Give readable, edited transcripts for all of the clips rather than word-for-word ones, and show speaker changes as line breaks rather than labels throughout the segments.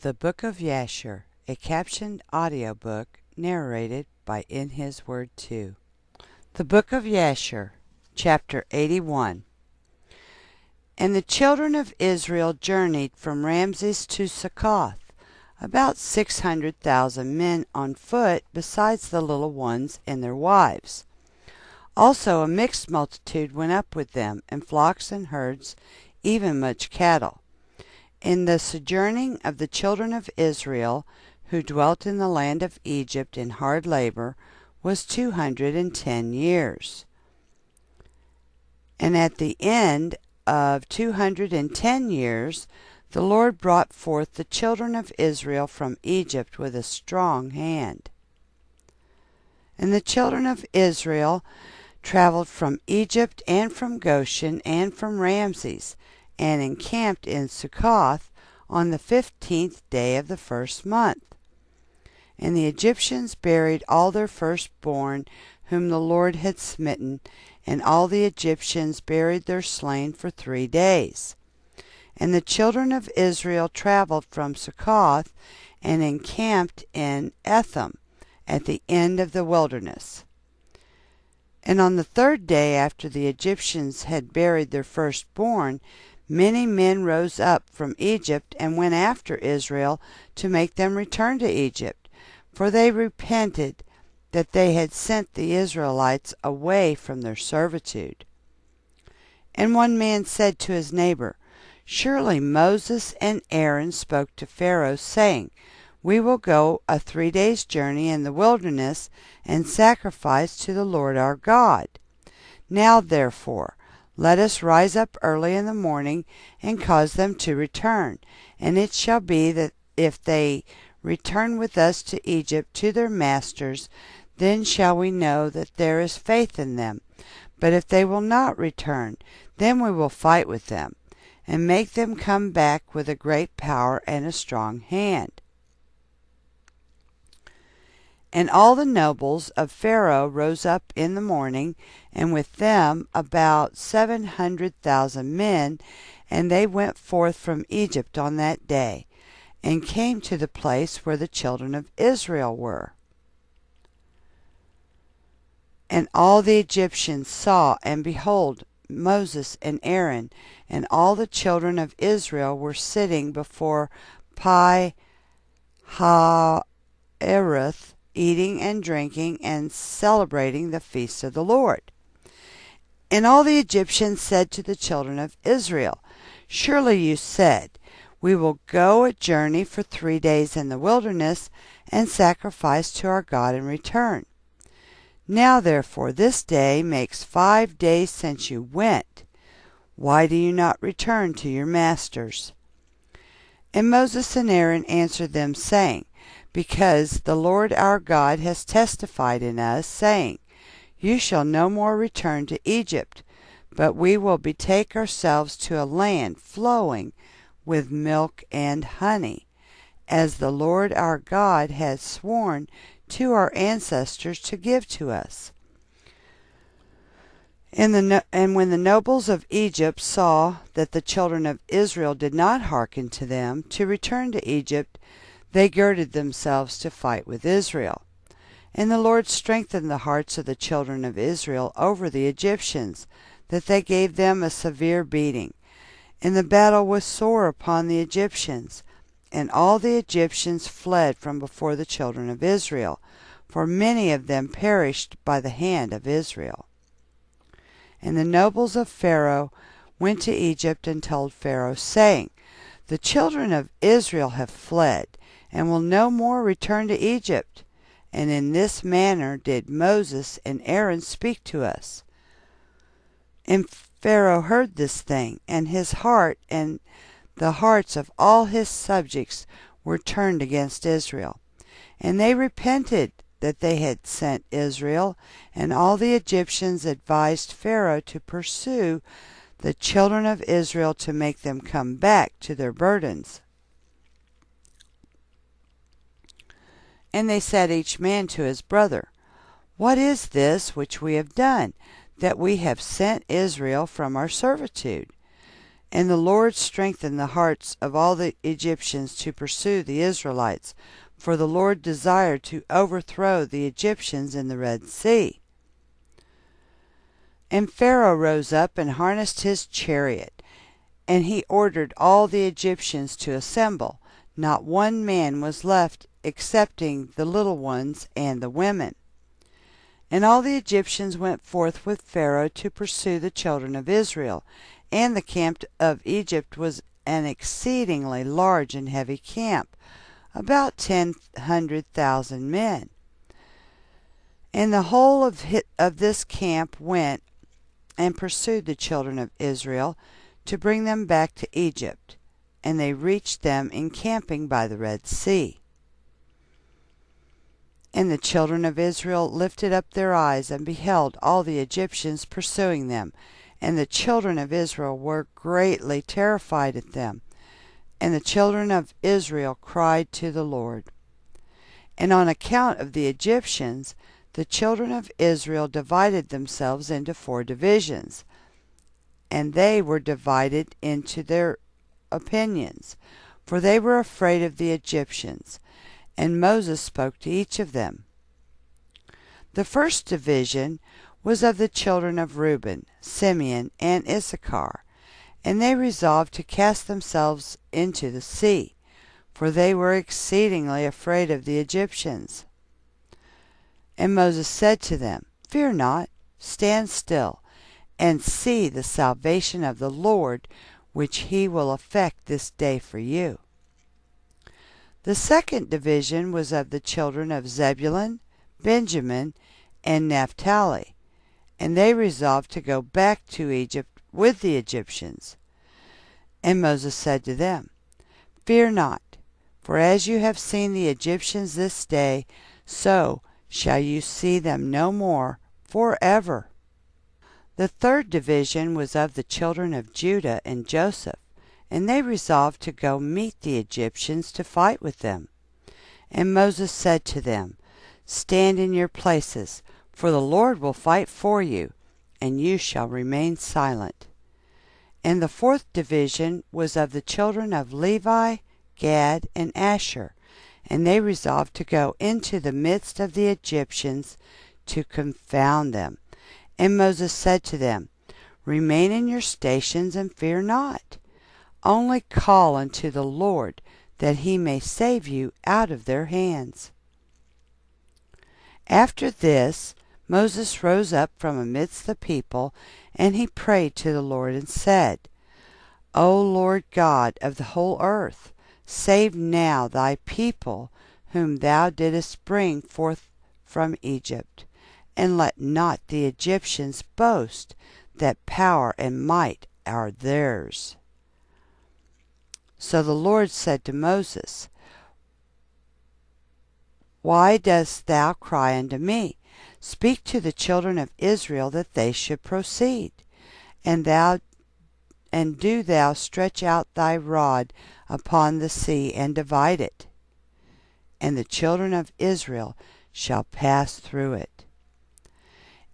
The Book of Jasher, a captioned audiobook narrated by In His Word 2. The Book of Jasher, Chapter 81. And the children of Israel journeyed from Ramses to Succoth, about 600,000 men on foot, besides the little ones and their wives. Also a mixed multitude went up with them, and flocks and herds, even much cattle. In the sojourning of the children of Israel, who dwelt in the land of Egypt in hard labor, was 210 years. And at the end of 210 years, the Lord brought forth the children of Israel from Egypt with a strong hand. And the children of Israel traveled from Egypt and from Goshen and from Ramses, and encamped in Succoth on the 15th day of the first month. And the Egyptians buried all their firstborn whom the Lord had smitten, and all the Egyptians buried their slain for 3 days. And the children of Israel traveled from Succoth and encamped in Etham at the end of the wilderness. And on the 3rd day after the Egyptians had buried their firstborn, many men rose up from Egypt and went after Israel to make them return to Egypt, for they repented that they had sent the Israelites away from their servitude. And one man said to his neighbor, Surely Moses and Aaron spoke to Pharaoh, saying, We will go a 3 days' journey in the wilderness and sacrifice to the Lord our God. Now therefore, let us rise up early in the morning and cause them to return. And it shall be that if they return with us to Egypt to their masters, then shall we know that there is faith in them. But if they will not return, then we will fight with them, and make them come back with a great power and a strong hand. And all the nobles of Pharaoh rose up in the morning, and with them about 700,000 men, and they went forth from Egypt on that day, and came to the place where the children of Israel were. And all the Egyptians saw, and behold, Moses and Aaron, and all the children of Israel were sitting before Pi-hahiroth, eating and drinking and celebrating the feast of the Lord. And all the Egyptians said to the children of Israel, Surely you said, We will go a journey for 3 days in the wilderness and sacrifice to our God and return. Now therefore this day makes 5 days since you went. Why do you not return to your masters? And Moses and Aaron answered them, saying, Because the Lord our God has testified in us, saying, You shall no more return to Egypt, but we will betake ourselves to a land flowing with milk and honey, as the Lord our God has sworn to our ancestors to give to us. And when the nobles of Egypt saw that the children of Israel did not hearken to them to return to Egypt, they girded themselves to fight with Israel. And the Lord strengthened the hearts of the children of Israel over the Egyptians, that they gave them a severe beating. And the battle was sore upon the Egyptians, and all the Egyptians fled from before the children of Israel, for many of them perished by the hand of Israel. And the nobles of Pharaoh went to Egypt and told Pharaoh, saying, The children of Israel have fled, and will no more return to Egypt. And in this manner did Moses and Aaron speak to us. And Pharaoh heard this thing, and his heart and the hearts of all his subjects were turned against Israel. And they repented that they had sent Israel, and all the Egyptians advised Pharaoh to pursue the children of Israel to make them come back to their burdens. And they said each man to his brother, What is this which we have done, that we have sent Israel from our servitude? And the Lord strengthened the hearts of all the Egyptians to pursue the Israelites, for the Lord desired to overthrow the Egyptians in the Red Sea. And Pharaoh rose up and harnessed his chariot, and he ordered all the Egyptians to assemble. Not one man was left excepting the little ones and the women. And all the Egyptians went forth with Pharaoh to pursue the children of Israel, and the camp of Egypt was an exceedingly large and heavy camp, about 100,000 men. And the whole of this camp went and pursued the children of Israel to bring them back to Egypt, and they reached them encamping by the Red Sea. And the children of Israel lifted up their eyes and beheld all the Egyptians pursuing them, and the children of Israel were greatly terrified at them. And the children of Israel cried to the Lord. And on account of the Egyptians, the children of Israel divided themselves into 4 divisions, and they were divided into their opinions, for they were afraid of the Egyptians. And Moses spoke to each of them. The first division was of the children of Reuben, Simeon, and Issachar, and they resolved to cast themselves into the sea, for they were exceedingly afraid of the Egyptians. And Moses said to them, Fear not, stand still, and see the salvation of the Lord, which he will effect this day for you. The second division was of the children of Zebulun, Benjamin, and Naphtali, and they resolved to go back to Egypt with the Egyptians. And Moses said to them, Fear not, for as you have seen the Egyptians this day, so shall you see them no more forever. The third division was of the children of Judah and Joseph, and they resolved to go meet the Egyptians to fight with them. And Moses said to them, Stand in your places, for the Lord will fight for you, and you shall remain silent. And the fourth division was of the children of Levi, Gad, and Asher, and they resolved to go into the midst of the Egyptians to confound them. And Moses said to them, Remain in your stations and fear not. Only call unto the Lord, that he may save you out of their hands. After this, Moses rose up from amidst the people, and he prayed to the Lord and said, O Lord God of the whole earth, save now thy people, whom thou didst bring forth from Egypt, and let not the Egyptians boast that power and might are theirs. So the Lord said to Moses, Why dost thou cry unto me? Speak to the children of Israel that they should proceed, and do thou stretch out thy rod upon the sea and divide it, and the children of Israel shall pass through it.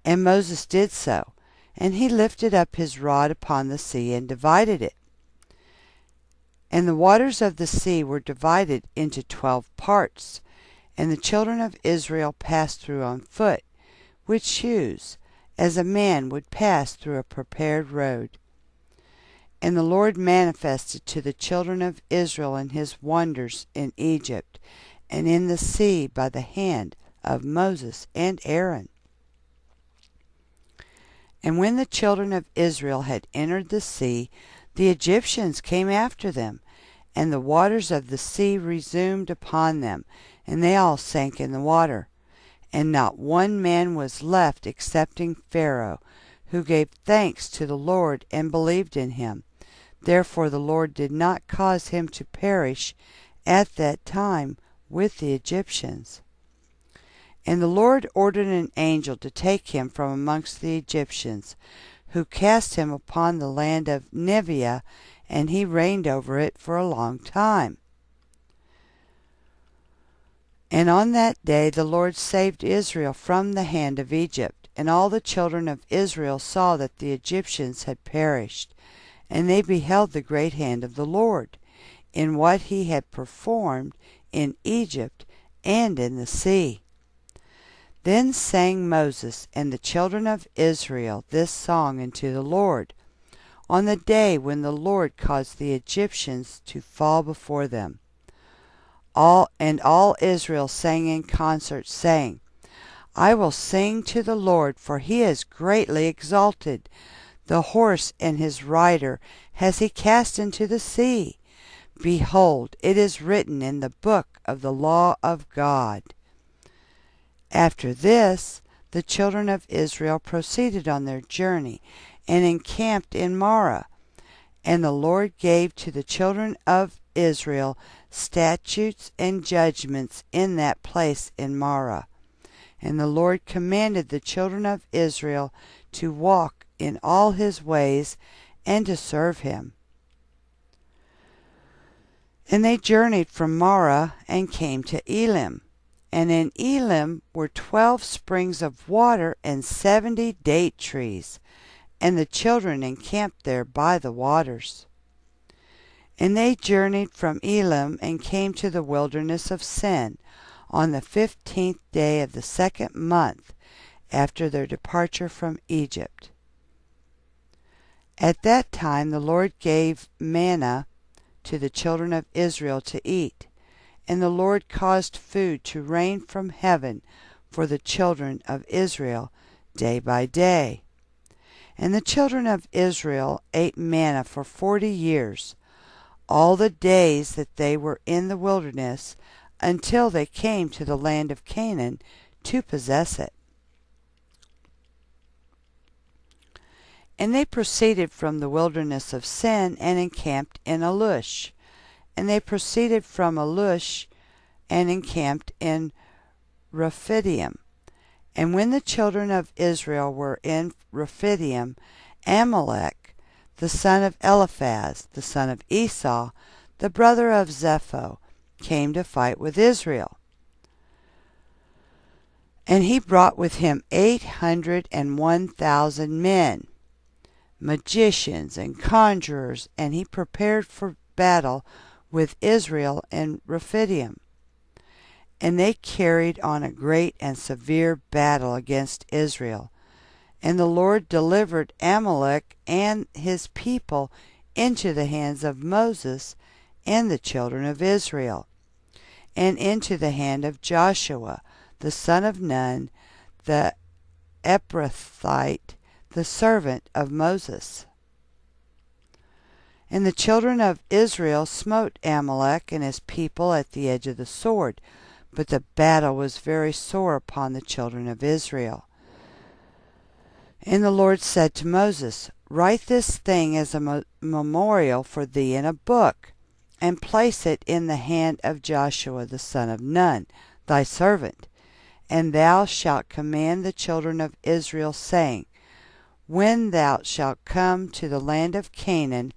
And Moses did so, and he lifted up his rod upon the sea and divided it. And the waters of the sea were divided into 12 parts, and the children of Israel passed through on foot, with shoes, as a man would pass through a prepared road. And the Lord manifested to the children of Israel in his wonders in Egypt, and in the sea by the hand of Moses and Aaron. And when the children of Israel had entered the sea, the Egyptians came after them, and the waters of the sea resumed upon them, and they all sank in the water. And not one man was left excepting Pharaoh, who gave thanks to the Lord and believed in him. Therefore the Lord did not cause him to perish at that time with the Egyptians. And the Lord ordered an angel to take him from amongst the Egyptians, who cast him upon the land of Neviah, and he reigned over it for a long time. And on that day the Lord saved Israel from the hand of Egypt, and all the children of Israel saw that the Egyptians had perished, And they beheld the great hand of the Lord, in what he had performed in Egypt and in the sea. Then sang Moses and the children of Israel this song unto the Lord, on the day when the Lord caused the Egyptians to fall before them. All Israel sang in concert, saying, I will sing to the Lord, for he is greatly exalted. The horse and his rider has he cast into the sea. Behold, it is written in the book of the law of God. After this, the children of Israel proceeded on their journey, and encamped in Marah. And the Lord gave to the children of Israel statutes and judgments in that place in Marah. And the Lord commanded the children of Israel to walk in all his ways and to serve him. And they journeyed from Marah and came to Elim. And in Elim were 12 springs of water and 70 date trees. And the children encamped there by the waters. And they journeyed from Elim and came to the wilderness of Sin on the 15th day of the 2nd month after their departure from Egypt. At that time the Lord gave manna to the children of Israel to eat, and the Lord caused food to rain from heaven for the children of Israel day by day. And the children of Israel ate manna for 40 years, all the days that they were in the wilderness, until they came to the land of Canaan to possess it. And they proceeded from the wilderness of Sin and encamped in Alush. And they proceeded from Alush and encamped in Rephidim. And when the children of Israel were in Rephidim, Amalek, the son of Eliphaz, the son of Esau, the brother of Zepho, came to fight with Israel. And he brought with him 801,000 men, magicians and conjurers, and he prepared for battle with Israel in Rephidim. And they carried on a great and severe battle against Israel. And the Lord delivered Amalek and his people into the hands of Moses and the children of Israel, and into the hand of Joshua, the son of Nun, the Ephrathite, the servant of Moses. And the children of Israel smote Amalek and his people at the edge of the sword, but the battle was very sore upon the children of Israel. And the Lord said to Moses, Write this thing as a memorial for thee in a book, and place it in the hand of Joshua the son of Nun, thy servant. And thou shalt command the children of Israel, saying, When thou shalt come to the land of Canaan,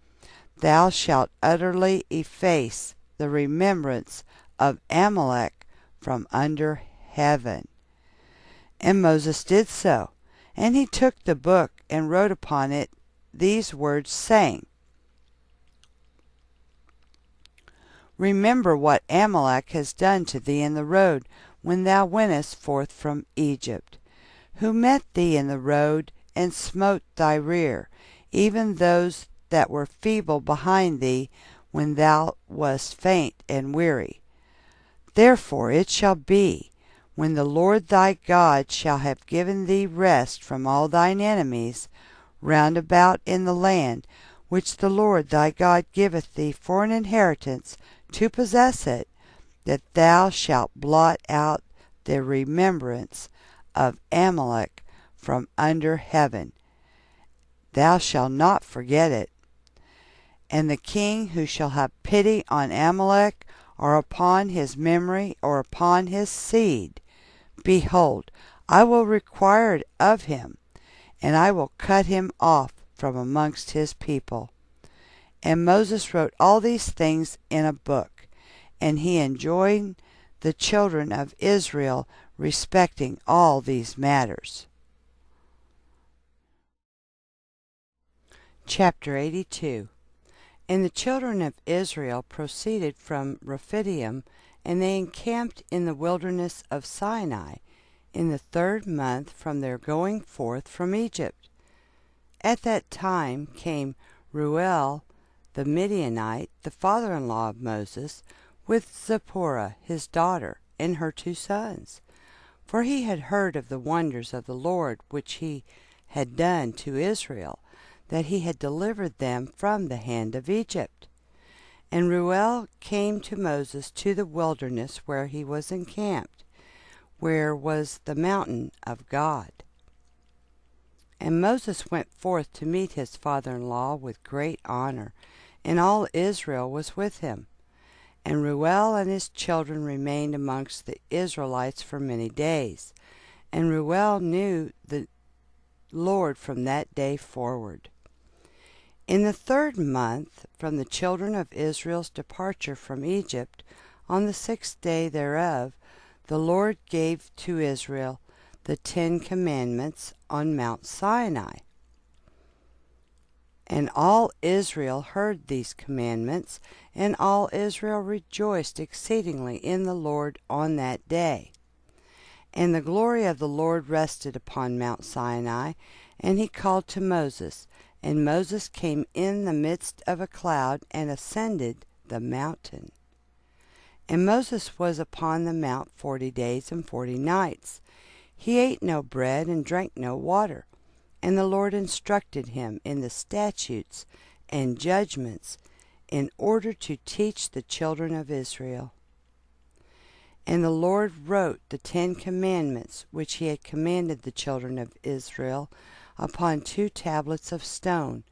thou shalt utterly efface the remembrance of Amalek from under heaven. And Moses did so. And he took the book and wrote upon it these words, saying, Remember what Amalek has done to thee in the road when thou wentest forth from Egypt, who met thee in the road and smote thy rear, even those that were feeble behind thee when thou wast faint and weary. Therefore it shall be, when the Lord thy God shall have given thee rest from all thine enemies round about in the land which the Lord thy God giveth thee for an inheritance to possess it, that thou shalt blot out the remembrance of Amalek from under heaven. Thou shalt not forget it. And the king who shall have pity on Amalek, or upon his memory, or upon his seed, behold, I will require it of him, and I will cut him off from amongst his people. And Moses wrote all these things in a book, and he enjoined the children of Israel respecting all these matters. Chapter 82. And the children of Israel proceeded from Rephidim, and they encamped in the wilderness of Sinai, in the 3rd month from their going forth from Egypt. At that time came Reuel the Midianite, the father-in-law of Moses, with Zipporah his daughter, and her 2 sons. For he had heard of the wonders of the Lord which he had done to Israel, that he had delivered them from the hand of Egypt. And Reuel came to Moses to the wilderness where he was encamped, where was the mountain of God. And Moses went forth to meet his father-in-law with great honor, and all Israel was with him. And Reuel and his children remained amongst the Israelites for many days. And Reuel knew the Lord from that day forward. In the 3rd month from the children of Israel's departure from Egypt, on the 6th day thereof, the Lord gave to Israel the 10 commandments on Mount Sinai. And all Israel heard these commandments, and all Israel rejoiced exceedingly in the Lord on that day. And the glory of the Lord rested upon Mount Sinai, and he called to Moses, and Moses came in the midst of a cloud and ascended the mountain. And Moses was upon the mount 40 days and 40 nights. He ate no bread and drank no water. And the Lord instructed him in the statutes and judgments in order to teach the children of Israel. And the Lord wrote the 10 commandments which he had commanded the children of Israel upon 2 tablets of stone,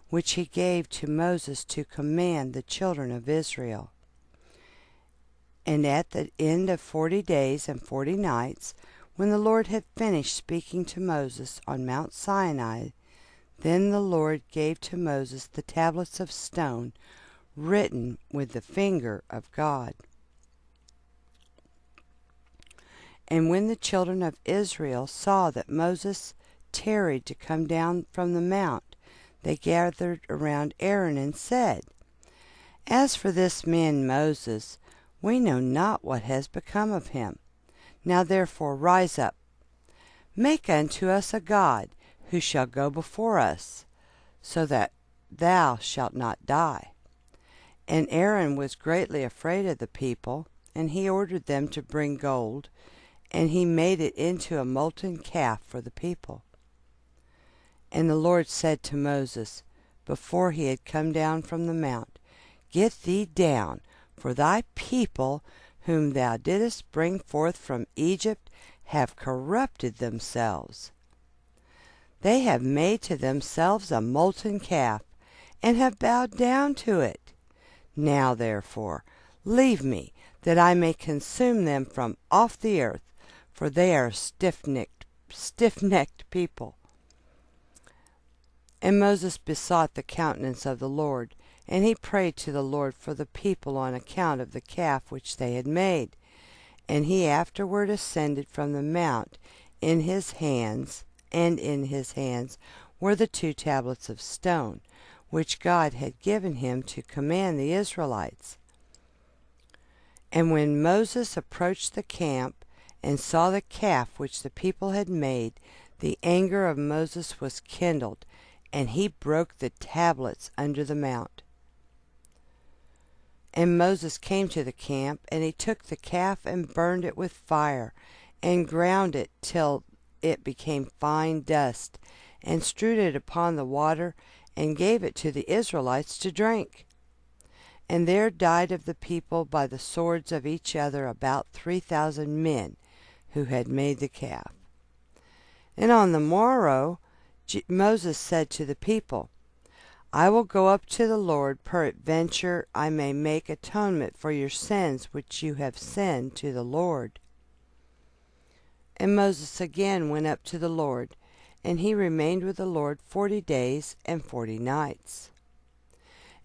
which he gave to Moses to command the children of Israel. And at the end of 40 days and 40 nights, when the Lord had finished speaking to Moses on Mount Sinai, then the Lord gave to Moses the tablets of stone written with the finger of God. And when the children of Israel saw that Moses tarried to come down from the mount, they gathered around Aaron and said, As for this man Moses, we know not what has become of him. Now therefore rise up, make unto us a god, who shall go before us, so that thou shalt not die. And Aaron was greatly afraid of the people, and he ordered them to bring gold, and he made it into a molten calf for the people. And the Lord said to Moses, before he had come down from the mount, Get thee down, for thy people, whom thou didst bring forth from Egypt, have corrupted themselves. They have made to themselves a molten calf, and have bowed down to it. Now therefore leave me, that I may consume them from off the earth, for they are stiff-necked people. And Moses besought the countenance of the Lord, and he prayed to the Lord for the people on account of the calf which they had made. And he afterward ascended from the mount, and in his hands were the 2 tablets of stone, which God had given him to command the Israelites. And when Moses approached the camp, and saw the calf which the people had made, the anger of Moses was kindled, and he broke the tablets under the mount. And Moses came to the camp, and he took the calf and burned it with fire, and ground it till it became fine dust, and strewed it upon the water, and gave it to the Israelites to drink. And there died of the people by the swords of each other about 3,000 men who had made the calf. And on the morrow Moses said to the people, I will go up to the Lord, peradventure I may make atonement for your sins which you have sinned to the Lord. And Moses again went up to the Lord, and he remained with the Lord 40 days and 40 nights.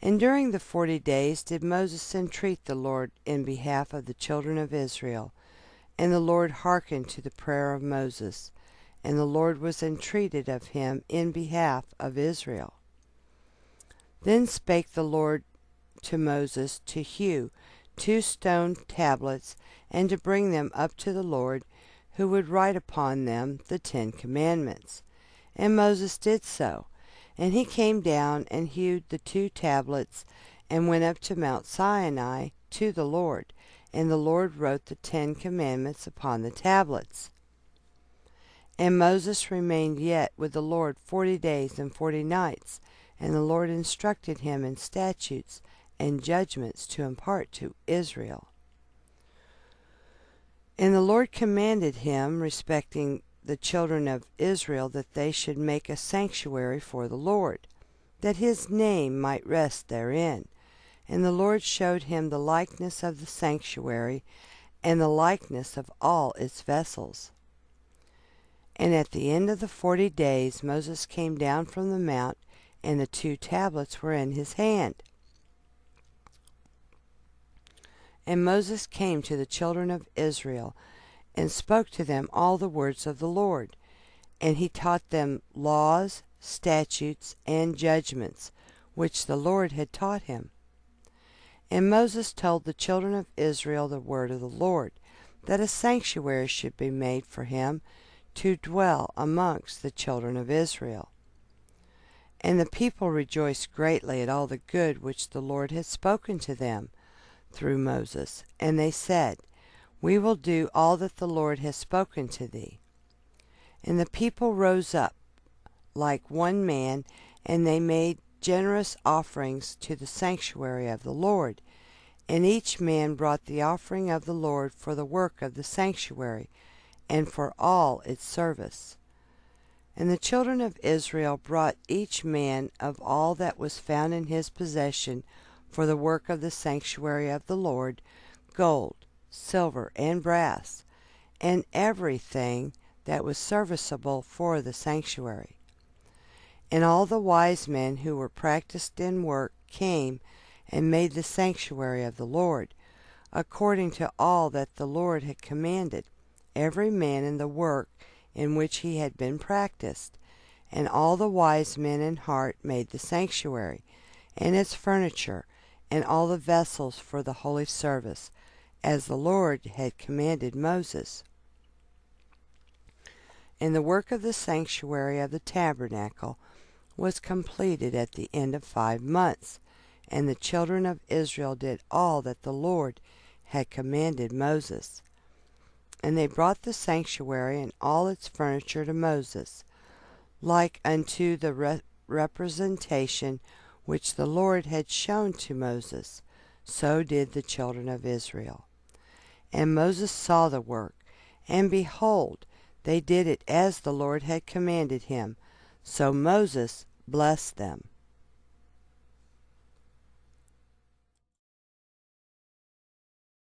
And during the 40 days did Moses entreat the Lord in behalf of the children of Israel, and the Lord hearkened to the prayer of Moses, and the Lord was entreated of him in behalf of Israel. Then spake the Lord to Moses to hew 2 stone tablets, and to bring them up to the Lord, who would write upon them the 10 commandments. And Moses did so. And he came down and hewed the 2 tablets, and went up to Mount Sinai to the Lord. And the Lord wrote the 10 commandments upon the tablets. And Moses remained yet with the Lord 40 days and 40 nights. And the Lord instructed him in statutes and judgments to impart to Israel. And the Lord commanded him respecting the children of Israel that they should make a sanctuary for the Lord, that his name might rest therein. And the Lord showed him the likeness of the sanctuary, and the likeness of all its vessels. And at the end of the 40 days Moses came down from the mount, and the 2 tablets were in his hand. And Moses came to the children of Israel, and spoke to them all the words of the Lord. And he taught them laws, statutes, and judgments, which the Lord had taught him. And Moses told the children of Israel the word of the Lord, that a sanctuary should be made for him to dwell amongst the children of Israel. And the people rejoiced greatly at all the good which the Lord had spoken to them through Moses. And they said, We will do all that the Lord has spoken to thee. And the people rose up like one man, and they made generous offerings to the sanctuary of the Lord. And each man brought the offering of the Lord for the work of the sanctuary, and for all its service. And the children of Israel brought each man of all that was found in his possession for the work of the sanctuary of the Lord, gold, silver, and brass, and everything that was serviceable for the sanctuary. And all the wise men who were practiced in work came and made the sanctuary of the Lord, according to all that the Lord had commanded, every man in the work in which he had been practiced. And all the wise men in heart made the sanctuary, and its furniture, and all the vessels for the holy service, as the Lord had commanded Moses. And the work of the sanctuary of the tabernacle was completed at the end of 5 months. And the children of Israel did all that the Lord had commanded Moses. And they brought the sanctuary and all its furniture to Moses, like unto the representation which the Lord had shown to Moses. So did the children of Israel. And Moses saw the work, and behold, they did it as the Lord had commanded him. So Moses blessed them.